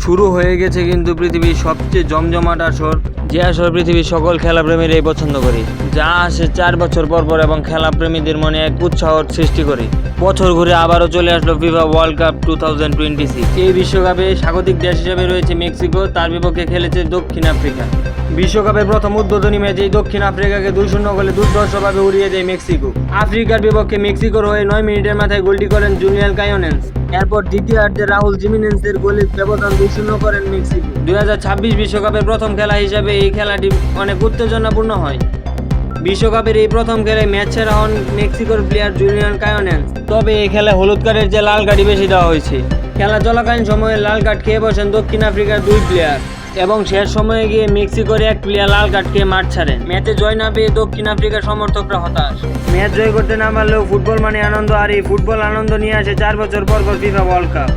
শুরু হয়ে গেছে কিন্তু পৃথিবীর সবচেয়ে জমজমাট আসর, যে আসর পৃথিবীর সকল খেলাপ্রেমীরাই পছন্দ করে, যা আসে 4 বছর পর পর এবং খেলাপ্রেমীদের মনে এক উৎসাহ সৃষ্টি করে। বছর ঘুরে আবারও চলে আসলো ফিফা ওয়ার্ল্ড কাপ 2026। এই বিশ্বকাপে স্বাগতিক দেশ হিসেবে রয়েছে মেক্সিকো, তার বিপক্ষে খেলেছে দক্ষিণ আফ্রিকা। বিশ্বকাপের প্রথম উদ্বোধনী ম্যাচেই দক্ষিণ আফ্রিকাকে 2-0 গোলে দুর্ধর্ষভাবে উড়িয়ে দেয় মেক্সিকো। আফ্রিকার বিপক্ষে মেক্সিকোর হয়ে 9 মিনিটের মাথায় গোলটি করেন জুলিয়ান কায়োনেন্স। এরপর দ্বিতীয়ার্ধে রাহুল জিমিনেন্সের গোলে ব্যবধান 2-0 করেন মেক্সিকো। 2026 বিশ্বকাপের প্রথম খেলা হিসাবে এই খেলাটি অনেক উত্তেজনাপূর্ণ হয়। বিশ্বকাপের এই প্রথম খেলায় ম্যাচ সেরা হন মেক্সিকোর প্লেয়ার জুলিয়ান কায়োনেন্স। তবে এই খেলায় হলুদ কার্ডের যে লাল কার্ডই বেশি দেওয়া হয়েছে। খেলা চলাকালীন সময়ে লাল কার্ড খেয়ে বসেন দক্ষিণ আফ্রিকার 2 প্লেয়ার এবং শেষ সময়ে গিয়ে মেক্সিকোর 1 প্লেয়ার লাল কার্ড খেয়ে মাঠ ছাড়েন। ম্যাচে জয় না পেয়ে দক্ষিণ আফ্রিকার সমর্থকরা হতাশ। ম্যাচ জয় করতে না পারলেও ফুটবল মানে আনন্দ, আর এই ফুটবল আনন্দ নিয়ে আসে 4 বছর পর পর ফিফা ওয়ার্ল্ড কাপ।